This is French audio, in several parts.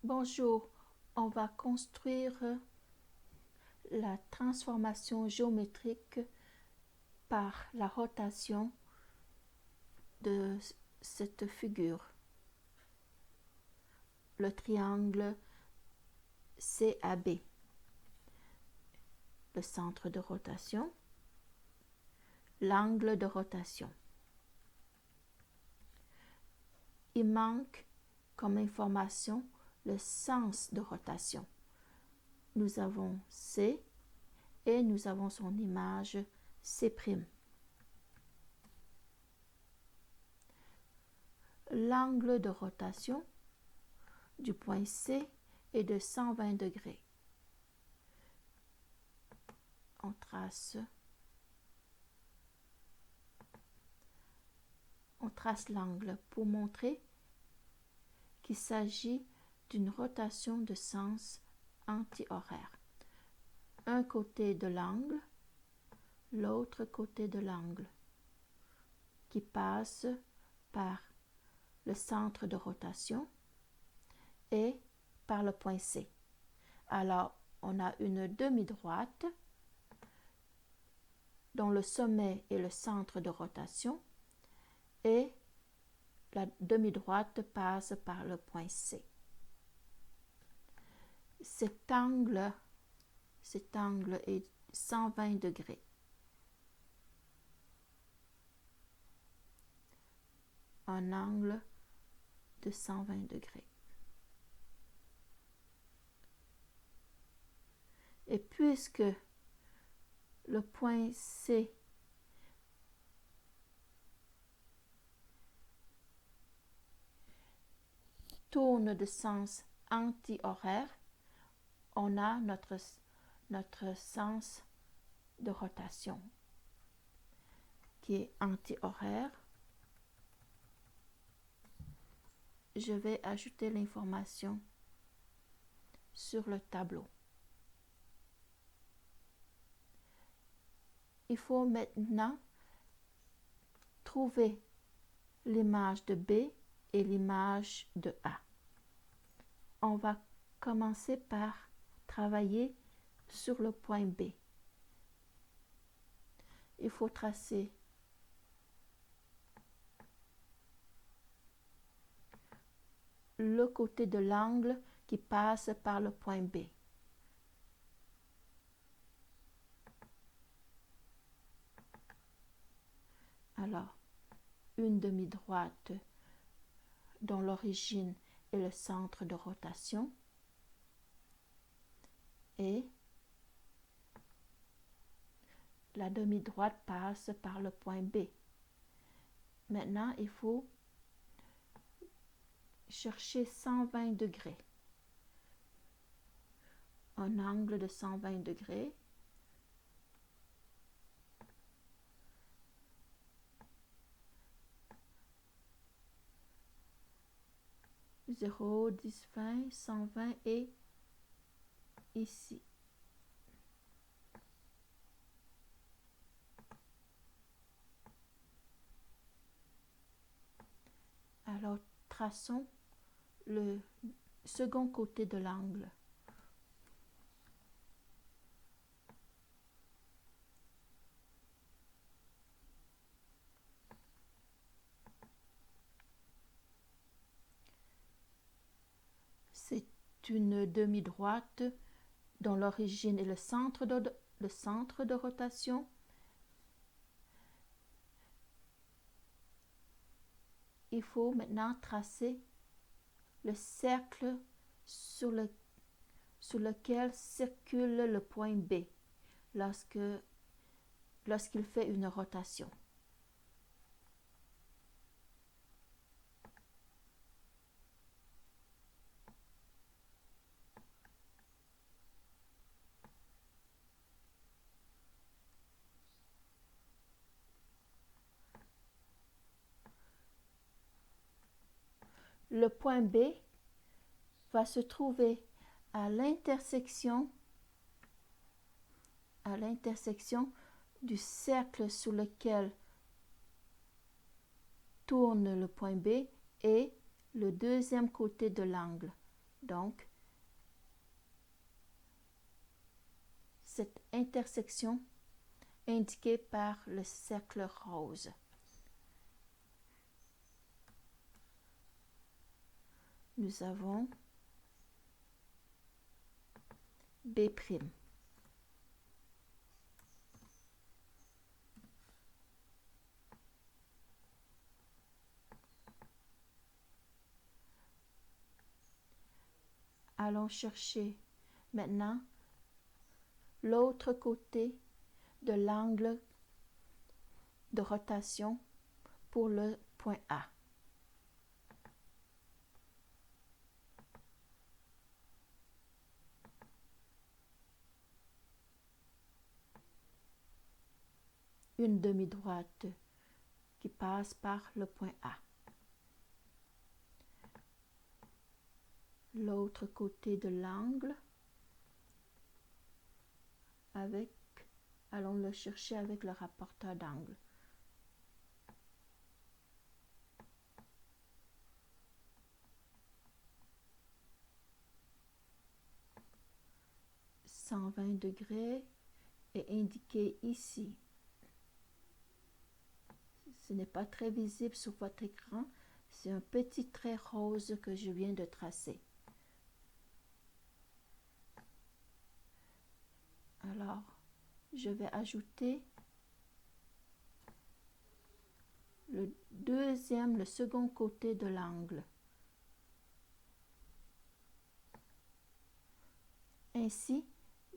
Bonjour, on va construire la transformation géométrique par la rotation de cette figure. Le triangle CAB. Le centre de rotation, l'angle de rotation. Il manque comme information le sens de rotation. Nous avons C et nous avons son image C'. L'angle de rotation du point C est de 120 degrés. On trace l'angle pour montrer qu'il s'agit d'une rotation de sens anti-horaire. Un côté de l'angle, l'autre côté de l'angle, qui passe par le centre de rotation et par le point C. Alors, on a une demi-droite dont le sommet est le centre de rotation et la demi-droite passe par le point C. Cet angle est 120 degrés. Un angle de 120 degrés. Et puisque le point C tourne de sens anti-horaire, on a notre sens de rotation qui est anti-horaire. Je vais ajouter l'information sur le tableau. Il faut maintenant trouver l'image de B et l'image de A. On va commencer par travailler sur le point B. Il faut tracer le côté de l'angle qui passe par le point B. Alors, une demi-droite dont l'origine est le centre de rotation et la demi-droite passe par le point B. Maintenant, il faut chercher 120 degrés. Un angle de 120 degrés. Zéro, 10, 20, 120 et ici. Alors, traçons le second côté de l'angle. C'est une demi-droite dont l'origine est le centre de rotation. Il faut maintenant tracer le cercle sur lequel circule le point B lorsqu'il fait une rotation. Le point B va se trouver à l'intersection du cercle sur lequel tourne le point B et le deuxième côté de l'angle. Donc, cette intersection indiquée par le cercle rose. Nous avons B'. Allons chercher maintenant l'autre côté de l'angle de rotation pour le point A. Une demi-droite qui passe par le point A. L'autre côté de l'angle, allons le chercher avec le rapporteur d'angle. $120 est indiqué ici. Ce n'est pas très visible sur votre écran. C'est un petit trait rose que je viens de tracer. Alors, je vais ajouter le second côté de l'angle. Ainsi,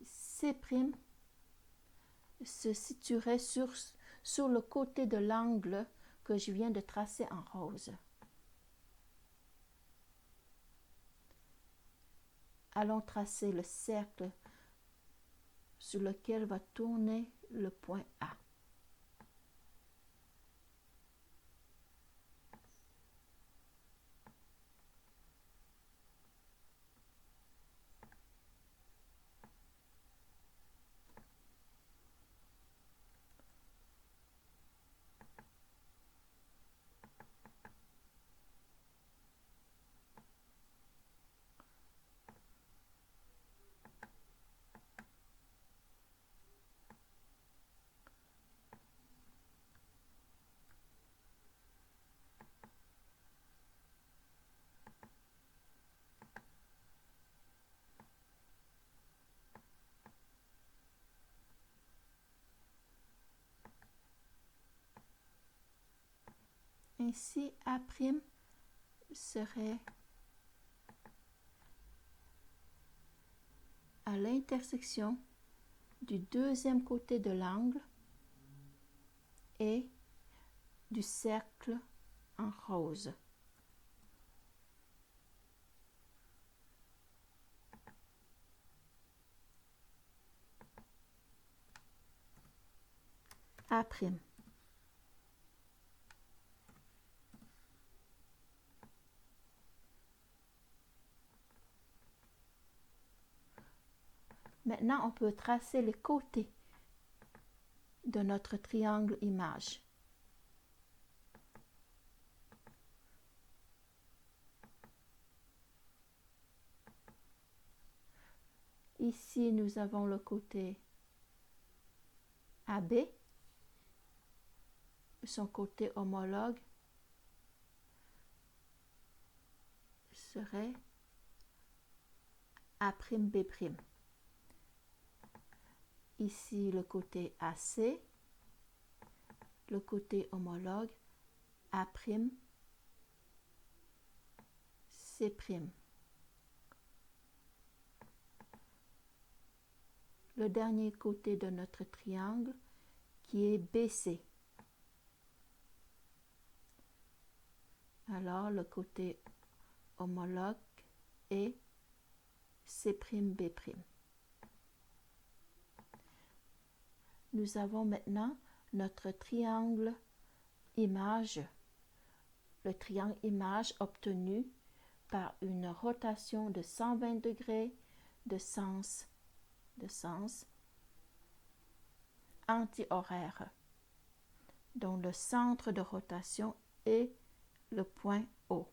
C' se situerait sur le côté de l'angle que je viens de tracer en rose. Allons tracer le cercle sur lequel va tourner le point A. Ainsi, A' serait à l'intersection du deuxième côté de l'angle et du cercle en rose. A'. Maintenant, on peut tracer les côtés de notre triangle image. Ici, nous avons le côté AB, son côté homologue serait A'B'. Ici, le côté AC, le côté homologue A'C'. Le dernier côté de notre triangle qui est BC. Alors, le côté homologue est C'B'. Nous avons maintenant notre triangle image. Le triangle image obtenu par une rotation de 120 degrés de sens anti-horaire, dont le centre de rotation est le point O.